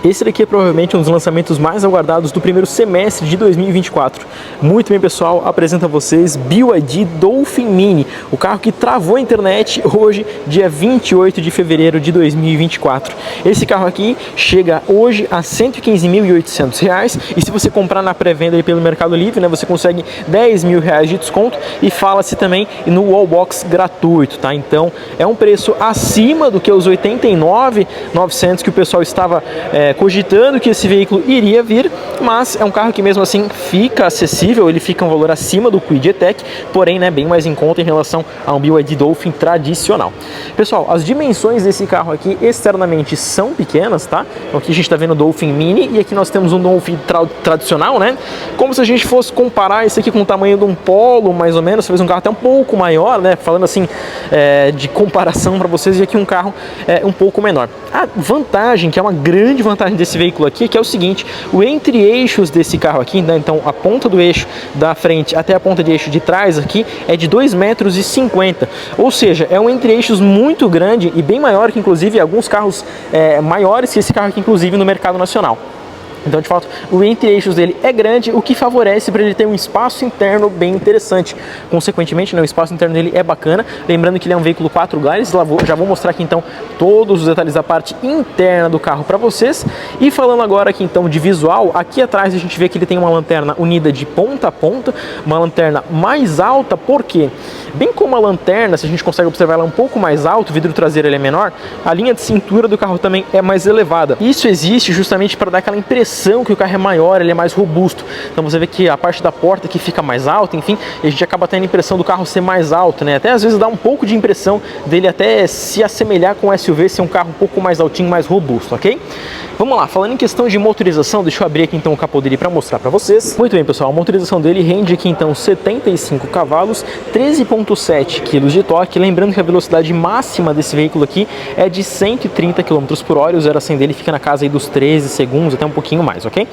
Esse daqui é provavelmente um dos lançamentos mais aguardados do primeiro semestre de 2024. Muito bem, pessoal, apresento a vocês BYD Dolphin Mini, o carro que travou a internet hoje, dia 28 de fevereiro de 2024. Esse carro aqui chega hoje a R$ 115.800 e se você comprar na pré-venda pelo Mercado Livre, né, você consegue R$ 10.000 de desconto e fala-se também no Wallbox gratuito, tá? Então é um preço acima do que os R$ 89.900 que o pessoal estava cogitando que esse veículo iria vir, mas é um carro que mesmo assim fica acessível, ele fica um valor acima do Kwid E-Tech, porém, né, bem mais em conta em relação a um BYD Dolphin tradicional. Pessoal, as dimensões desse carro aqui externamente são pequenas, tá? Então aqui a gente está vendo o Dolphin Mini e aqui nós temos um Dolphin tradicional, né? Como se a gente fosse comparar esse aqui com o tamanho de um Polo, mais ou menos, talvez um carro até um pouco maior, né? Falando assim, de comparação para vocês, e aqui um carro um pouco menor. A vantagem, que é uma grande vantagem desse veículo aqui, que é o seguinte: o entre-eixos desse carro aqui, né, então a ponta do eixo da frente até a ponta de eixo de trás aqui é de 2,50 metros, ou seja, é um entre-eixos muito grande e bem maior que inclusive alguns carros maiores que esse carro aqui inclusive no mercado nacional. Então, de fato, o entre-eixos dele é grande, o que favorece para ele ter um espaço interno bem interessante. Consequentemente, né, o espaço interno dele é bacana. Lembrando que ele é um veículo 4 lugares. Já vou mostrar aqui, então, todos os detalhes da parte interna do carro para vocês. E falando agora aqui, então, de visual, aqui atrás a gente vê que ele tem uma lanterna unida de ponta a ponta, uma lanterna mais alta, porque, bem como a lanterna, se a gente consegue observar ela um pouco mais alta, o vidro traseiro ele é menor, a linha de cintura do carro também é mais elevada. Isso existe justamente para dar aquela impressão que o carro é maior, ele é mais robusto. Então você vê que a parte da porta aqui fica mais alta, enfim, e a gente acaba tendo a impressão do carro ser mais alto, né? Até às vezes dá um pouco de impressão dele até se assemelhar com o SUV, ser um carro um pouco mais altinho, mais robusto, ok? Vamos lá, falando em questão de motorização, deixa eu abrir aqui então o capô dele para mostrar para vocês. Muito bem, pessoal, a motorização dele rende aqui então 75 cavalos, 13,7 kg de torque. Lembrando que a velocidade máxima desse veículo aqui é de 130 km por hora, o 0 a 100 dele fica na casa aí dos 13 segundos, até um pouquinho mais, ok?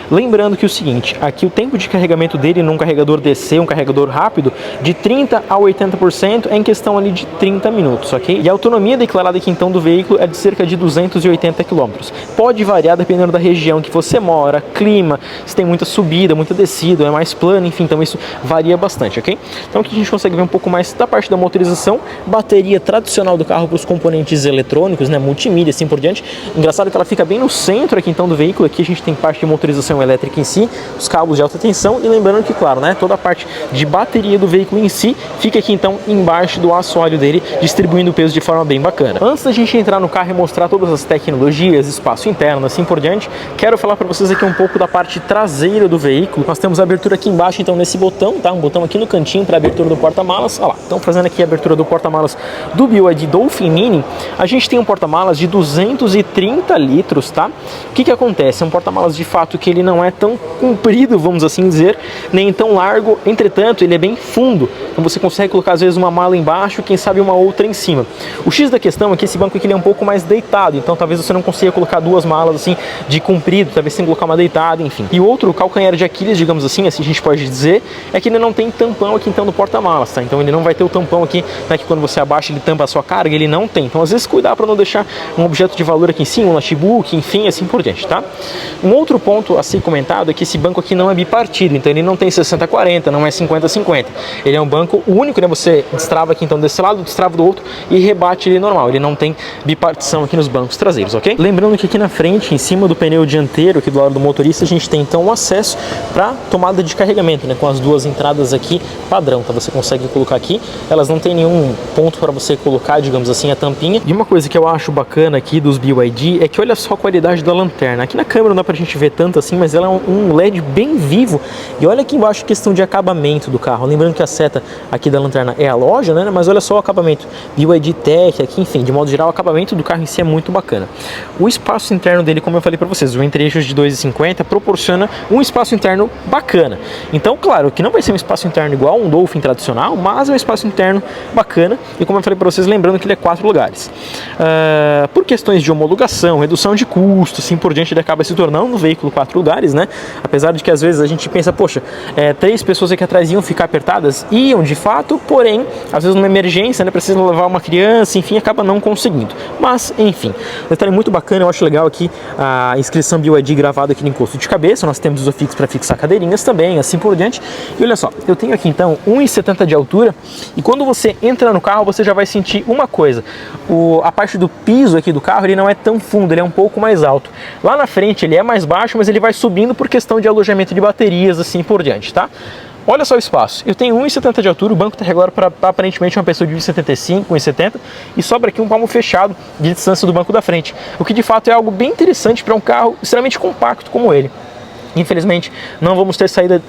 Lembrando que o seguinte, aqui o tempo de carregamento dele num carregador DC, um carregador rápido, de 30% a 80% é em questão ali de 30 minutos, ok? E a autonomia declarada aqui então do veículo é de cerca de 280 km. Pode variar dependendo da região que você mora, clima, se tem muita subida, muita descida, é mais plano, enfim, então isso varia bastante, ok? Então aqui a gente consegue ver um pouco mais da parte da motorização, bateria tradicional do carro para os componentes eletrônicos, né, multimídia, assim por diante. Engraçado que ela fica bem no centro aqui então do veículo, aqui a gente tem parte de motorização elétrica em si, os cabos de alta tensão e lembrando que, claro, né, toda a parte de bateria do veículo em si fica aqui então embaixo do assoalho dele, distribuindo o peso de forma bem bacana. Antes da gente entrar no carro e mostrar todas as tecnologias, espaço interno, assim por diante, quero falar para vocês aqui um pouco da parte traseira do veículo. Nós temos a abertura aqui embaixo então nesse botão, tá? Um botão aqui no cantinho para abertura do porta-malas. Olha lá, então fazendo aqui a abertura do porta-malas do BYD Dolphin Mini, a gente tem um porta-malas de 230 litros, tá? O que acontece? É um porta-malas de fato que ele não é tão comprido, vamos assim dizer, nem tão largo, entretanto ele é bem fundo, então você consegue colocar às vezes uma mala embaixo, quem sabe uma outra em cima. O X da questão é que esse banco aqui ele é um pouco mais deitado, então talvez você não consiga colocar duas malas assim de comprido, talvez você tenha que colocar uma deitada, enfim. E o outro calcanhar de Aquiles, digamos assim a gente pode dizer, é que ele não tem tampão aqui então no porta-malas, tá? Então ele não vai ter o tampão aqui, né, que quando você abaixa ele tampa a sua carga, ele não tem. Então às vezes cuidar para não deixar um objeto de valor aqui em cima, um notebook, enfim, assim por diante, tá? Um outro ponto a ser comentado é que esse banco aqui não é bipartido, então ele não tem 60-40, não é 50-50. Ele é um banco único, né? Você destrava aqui então desse lado, destrava do outro e rebate ele normal. Ele não tem bipartição aqui nos bancos traseiros, ok? Lembrando que aqui na frente, em cima do pneu dianteiro, aqui do lado do motorista, a gente tem então o acesso para tomada de carregamento, né? Com as duas entradas aqui padrão, tá? Você consegue colocar aqui, elas não tem nenhum ponto para você colocar, digamos assim, a tampinha. E uma coisa que eu acho bacana aqui dos BYD é que olha só a qualidade da lanterna. Aqui na câmera não dá pra gente ver tanto assim, mas ela é um LED bem vivo. E olha aqui embaixo a questão de acabamento do carro. Lembrando que a seta aqui da lanterna é a loja, né? Mas olha só o acabamento. BYD Tech aqui, enfim, de modo geral, o acabamento do carro em si é muito bacana. O espaço interno dele, como eu falei para vocês, o entre-eixos de 2,50 proporciona um espaço interno bacana. Então, claro, que não vai ser um espaço interno igual um Dolphin tradicional, mas é um espaço interno bacana. E como eu falei para vocês, lembrando que ele é 4 lugares. Por questões de homologação, redução de custos, assim por diante, ele acaba se tornando não no veículo 4 lugares, né? Apesar de que às vezes a gente pensa, poxa, 3 pessoas aqui atrás iam ficar apertadas, iam de fato, porém, às vezes numa emergência, né, precisa levar uma criança, enfim, acaba não conseguindo. Mas, enfim, um detalhe muito bacana, eu acho legal aqui a inscrição BYD gravada aqui no encosto de cabeça. Nós temos os ISOFIX para fixar cadeirinhas também, assim por diante. E olha só, eu tenho aqui então 1,70 de altura, e quando você entra no carro, você já vai sentir uma coisa: a parte do piso aqui do carro, ele não é tão fundo, ele é um pouco mais alto. Lá na frente ele é mais baixo, mas ele vai subindo por questão de alojamento de baterias, assim por diante, tá? Olha só o espaço, eu tenho 1,70 de altura, o banco está regulado para aparentemente uma pessoa de 1,75, 1,70, e sobra aqui um palmo fechado de distância do banco da frente, o que de fato é algo bem interessante para um carro extremamente compacto como ele. Infelizmente, não vamos ter saída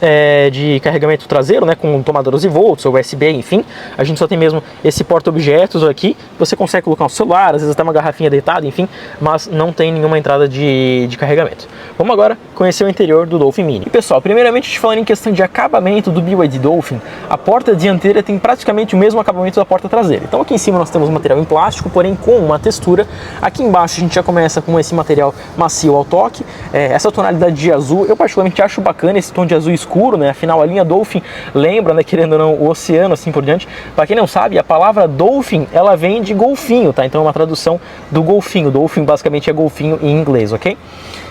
de carregamento traseiro, né, com tomada 12 volts ou USB, enfim. A gente só tem mesmo esse porta-objetos aqui. Você consegue colocar um celular, às vezes até uma garrafinha deitada, enfim, mas não tem nenhuma entrada de carregamento. Vamos agora conhecer o interior do Dolphin Mini. E pessoal, primeiramente, te falando em questão de acabamento do BYD Dolphin, a porta dianteira tem praticamente o mesmo acabamento da porta traseira. Então aqui em cima nós temos um material em plástico, porém com uma textura. Aqui embaixo a gente já começa com esse material macio ao toque, essa tonalidade de azul. Eu particularmente acho bacana esse tom de azul escuro, né? Afinal, a linha Dolphin lembra, né, querendo ou não, o oceano, assim por diante. Para quem não sabe, a palavra Dolphin, ela vem de golfinho, tá? Então é uma tradução do golfinho. Dolphin basicamente é golfinho em inglês, ok?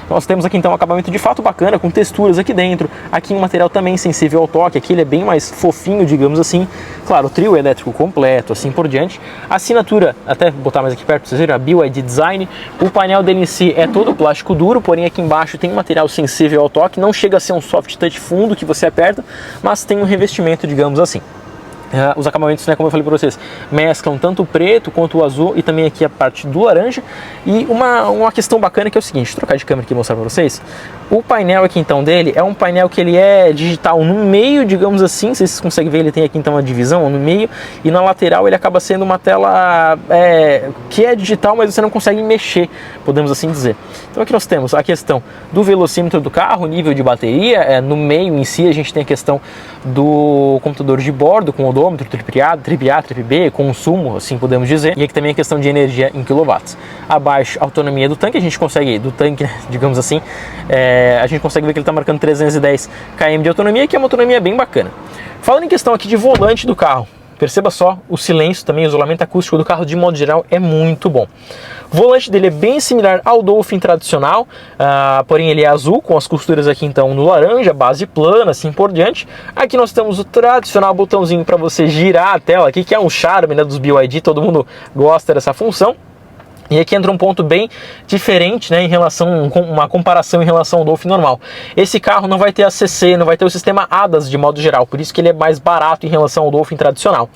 Nós temos aqui então um acabamento de fato bacana, com texturas aqui dentro. Aqui um material também sensível ao toque, aqui ele é bem mais fofinho, digamos assim. Claro, o trio elétrico completo, assim por diante. A assinatura, até botar mais aqui perto para vocês verem, a BYD Design. O painel dele em si é todo plástico duro, porém aqui embaixo tem um material sensível ao toque. Não chega a ser um soft touch fundo que você aperta, mas tem um revestimento, digamos assim. Os acabamentos, né, como eu falei para vocês, mesclam tanto o preto quanto o azul e também aqui a parte do laranja. E uma questão bacana que é o seguinte, deixa eu trocar de câmera aqui e mostrar para vocês. O painel aqui então dele é um painel que ele é digital no meio, digamos assim, vocês conseguem ver, ele tem aqui então uma divisão no meio, e na lateral ele acaba sendo uma tela que é digital, mas você não consegue mexer, podemos assim dizer. Então aqui nós temos a questão do velocímetro do carro, nível de bateria, no meio em si a gente tem a questão do computador de bordo, com odômetro, trip A, trip B, consumo, assim podemos dizer, e aqui também a questão de energia em quilowatts. Abaixo, a autonomia do tanque, a gente consegue, digamos assim, a gente consegue ver que ele está marcando 310 km de autonomia, que é uma autonomia bem bacana. Falando em questão aqui de volante do carro, perceba só o silêncio, também o isolamento acústico do carro de modo geral é muito bom. O volante dele é bem similar ao Dolphin tradicional, porém ele é azul, com as costuras aqui então no laranja, base plana, assim por diante. Aqui nós temos o tradicional botãozinho para você girar a tela aqui, que é um charme, né, dos BYD, todo mundo gosta dessa função. E aqui entra um ponto bem diferente, né, em relação, uma comparação em relação ao Dolphin normal. Esse carro não vai ter ACC, não vai ter o sistema ADAS de modo geral, por isso que ele é mais barato em relação ao Dolphin tradicional.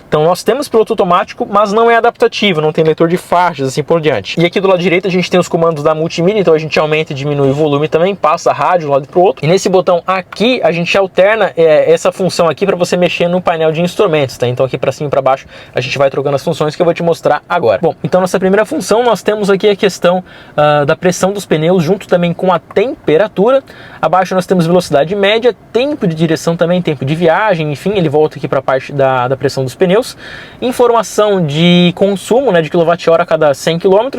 Então nós temos piloto automático, mas não é adaptativo, não tem leitor de faixas, assim por diante. E aqui do lado direito a gente tem os comandos da multimídia, então a gente aumenta e diminui o volume também, passa a rádio de um lado para o outro. E nesse botão aqui a gente alterna essa função aqui para você mexer no painel de instrumentos, tá? Então aqui para cima e para baixo a gente vai trocando as funções que eu vou te mostrar agora. Bom, então nossa primeira função, nós temos aqui a questão da pressão dos pneus, junto também com a temperatura. Abaixo nós temos velocidade média, tempo de direção também, tempo de viagem, enfim, ele volta aqui para a parte da pressão dos pneus. Informação de consumo, né, de kWh a cada 100 km.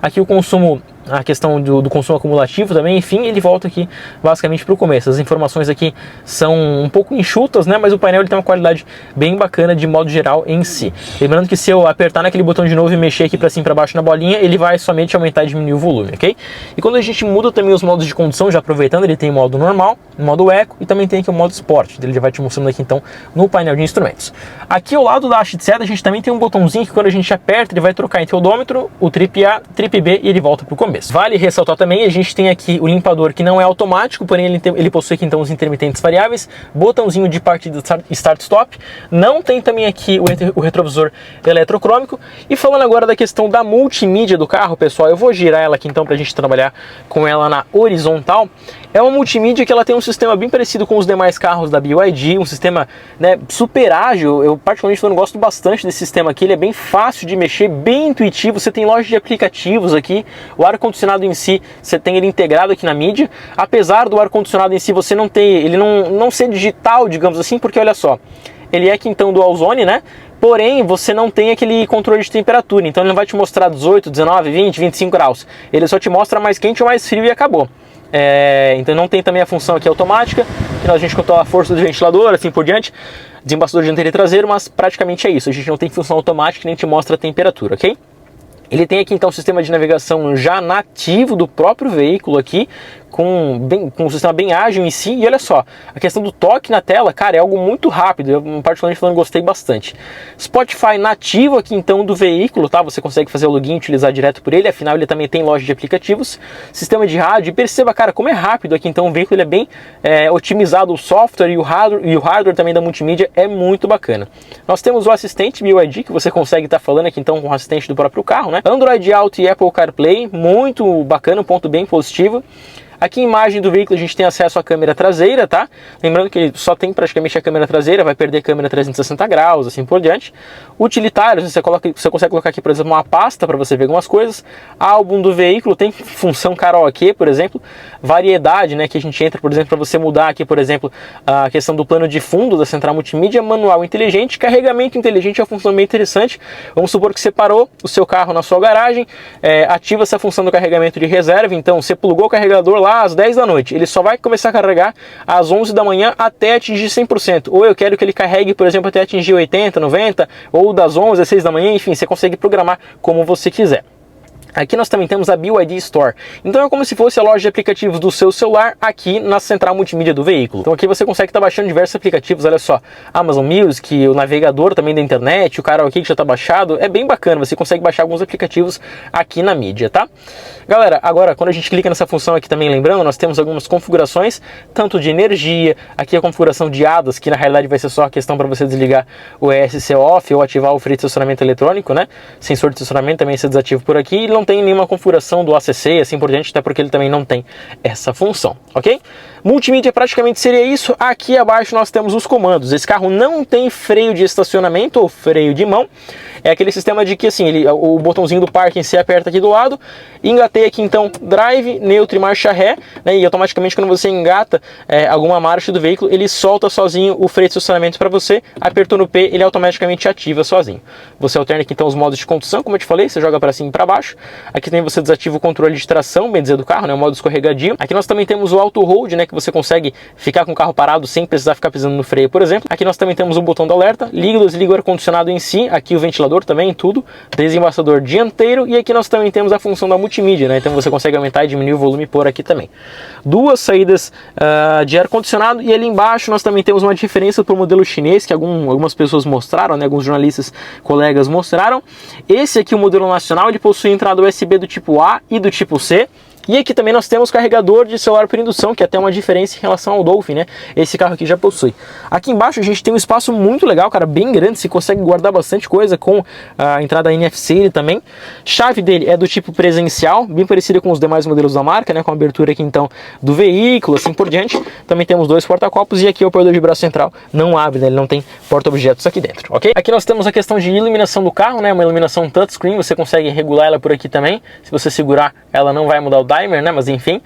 Aqui o consumo, a questão do consumo acumulativo também, enfim, ele volta aqui basicamente para o começo. As informações aqui são um pouco enxutas, né, mas o painel ele tem uma qualidade bem bacana de modo geral em si. Lembrando que se eu apertar naquele botão de novo e mexer aqui para cima e para baixo na bolinha, ele vai somente aumentar e diminuir o volume, ok? E quando a gente muda também os modos de condução, já aproveitando, ele tem o modo normal, o modo eco e também tem aqui o modo Sport. Ele já vai te mostrando aqui então no painel de instrumentos. Aqui ao lado da haste de seta a gente também tem um botãozinho que quando a gente aperta ele vai trocar entre o odômetro, o trip A, trip B e ele volta para o começo. Vale ressaltar também, a gente tem aqui o limpador que não é automático, porém ele possui aqui então os intermitentes variáveis, botãozinho de partida start-stop, não tem também aqui o retrovisor eletrocrômico. E falando agora da questão da multimídia do carro, pessoal, eu vou girar ela aqui então para a gente trabalhar com ela na horizontal. É uma multimídia que ela tem um sistema bem parecido com os demais carros da BYD, um sistema, né, super ágil. Eu particularmente gosto bastante desse sistema aqui, ele é bem fácil de mexer, bem intuitivo. Você tem loja de aplicativos aqui, o ar-condicionado em si, você tem ele integrado aqui na mídia. Apesar do ar-condicionado em si você não ter, ele não ser digital, digamos assim, porque olha só, ele é aqui então dual zone, né? Porém, você não tem aquele controle de temperatura, então ele não vai te mostrar 18, 19, 20, 25 graus. Ele só te mostra mais quente ou mais frio e acabou. Então não tem também a função aqui automática, que a gente controla a força do ventilador, assim por diante, desembaçador dianteiro e traseiro, mas praticamente é isso. A gente não tem função automática nem te mostra a temperatura, ok? Ele tem aqui então um sistema de navegação já nativo do próprio veículo aqui, com um sistema bem ágil em si. E olha só, a questão do toque na tela, cara, é algo muito rápido. Eu particularmente falando, gostei bastante. Spotify nativo aqui então do veículo, tá? Você consegue fazer o login e utilizar direto por ele, afinal ele também tem loja de aplicativos. Sistema de rádio, e perceba, cara, como é rápido aqui então o veículo, ele é bem otimizado, o software e o hardware também da multimídia é muito bacana. Nós temos o assistente BYD, que você consegue estar falando aqui então com o assistente do próprio carro, né? Android Auto e Apple CarPlay, muito bacana, um ponto bem positivo. Aqui em imagem do veículo a gente tem acesso à câmera traseira, tá? Lembrando que ele só tem praticamente a câmera traseira, vai perder a câmera 360 graus, assim por diante. Utilitários, você consegue colocar aqui, por exemplo, uma pasta para você ver algumas coisas. Álbum do veículo, tem função karaokê, por exemplo. Variedade, né, que a gente entra, por exemplo, para você mudar aqui, por exemplo, a questão do plano de fundo da central multimídia. Manual inteligente, carregamento inteligente é uma função bem interessante. Vamos supor que você parou o seu carro na sua garagem, ativa essa função do carregamento de reserva. Então, você plugou o carregador lá às 10 da noite, ele só vai começar a carregar às 11 da manhã até atingir 100%, ou eu quero que ele carregue, por exemplo, até atingir 80, 90, ou das 11 às 6 da manhã, enfim, você consegue programar como você quiser. Aqui nós também temos a BYD Store, então é como se fosse a loja de aplicativos do seu celular aqui na central multimídia do veículo. Então aqui você consegue estar baixando diversos aplicativos, olha só, Amazon Music, o navegador também da internet, o karaokê que já está baixado, é bem bacana, você consegue baixar alguns aplicativos aqui na mídia, tá? Galera, agora quando a gente clica nessa função aqui também, lembrando, nós temos algumas configurações, tanto de energia, aqui a configuração de ADAS, que na realidade vai ser só a questão para você desligar o ESC off ou ativar o freio de estacionamento eletrônico, né? Sensor de estacionamento também ser desativo por aqui, e não tem nenhuma configuração do ACC e assim por diante, até porque ele também não tem essa função, ok? Multimídia praticamente seria isso. Aqui abaixo nós temos os comandos. Esse carro não tem freio de estacionamento ou freio de mão. É aquele sistema de que assim, o botãozinho do parking se aperta aqui do lado, engatei aqui então drive, neutro e marcha ré, né, e automaticamente quando você engata alguma marcha do veículo, ele solta sozinho o freio de estacionamento para você, apertou no P, ele automaticamente ativa sozinho. Você alterna aqui então os modos de condução, como eu te falei, você joga para cima e para baixo. Aqui também você desativa o controle de tração, bem dizer, do carro, né, o modo escorregadio. Aqui nós também temos o auto hold, né, que você consegue ficar com o carro parado sem precisar ficar pisando no freio, por exemplo. Aqui nós também temos o botão do alerta, liga ou desliga o ar-condicionado em si, aqui o ventilador também, tudo, desembaçador dianteiro, e aqui nós também temos a função da multimídia, né? Então você consegue aumentar e diminuir o volume por aqui também. Duas saídas de ar-condicionado, e ali embaixo nós também temos uma diferença para o modelo chinês, que algumas pessoas mostraram, né? Alguns jornalistas, colegas mostraram. Esse aqui, o modelo nacional, ele possui entrada USB do tipo A e do tipo C. E aqui também nós temos carregador de celular por indução, que é até uma diferença em relação ao Dolphin, né? Esse carro aqui já possui. Aqui embaixo a gente tem um espaço muito legal, cara, bem grande, você consegue guardar bastante coisa com a entrada NFC também. Chave dele é do tipo presencial, bem parecida com os demais modelos da marca, né? Com a abertura aqui então do veículo, assim por diante. Também temos dois porta-copos e aqui o operador de braço central não abre, né? Ele não tem porta-objetos aqui dentro, ok? Aqui nós temos a questão de iluminação do carro, né? Uma iluminação touchscreen, você consegue regular ela por aqui também. Se você segurar, ela não vai mudar o dimer, né? Mas enfim,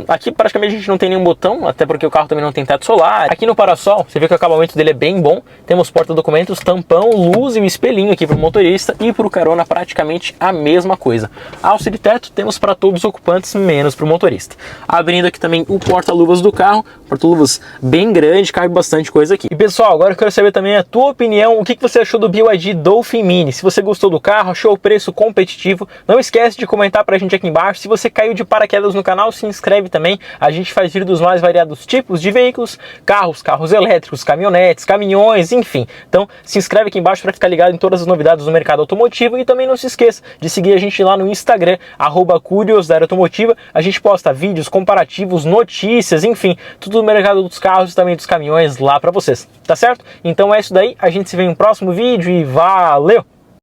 aqui praticamente a gente não tem nenhum botão, até porque o carro também não tem teto solar. Aqui no parasol, você vê que o acabamento dele é bem bom. Temos porta-documentos, tampão, luz e um espelhinho aqui para o motorista, e para o carona praticamente a mesma coisa. Alça de teto temos para todos os ocupantes, menos para o motorista. Abrindo aqui também o porta-luvas do carro, porta-luvas bem grande, cabe bastante coisa aqui. E pessoal, agora eu quero saber também a tua opinião, o que você achou do BYD Dolphin Mini. Se você gostou do carro, achou o preço competitivo, não esquece de comentar para a gente aqui embaixo. Se você caiu de paraquedas no canal, se inscreve também. A gente faz vídeos dos mais variados tipos de veículos, carros elétricos, caminhonetes, caminhões, enfim. Então se inscreve aqui embaixo para ficar ligado em todas as novidades do mercado automotivo, e também não se esqueça de seguir a gente lá no Instagram, @curiosidade_automotiva. A gente posta vídeos comparativos, notícias, enfim, tudo do mercado dos carros e também dos caminhões lá para vocês, tá certo? Então é isso daí, a gente se vê em um próximo vídeo e valeu!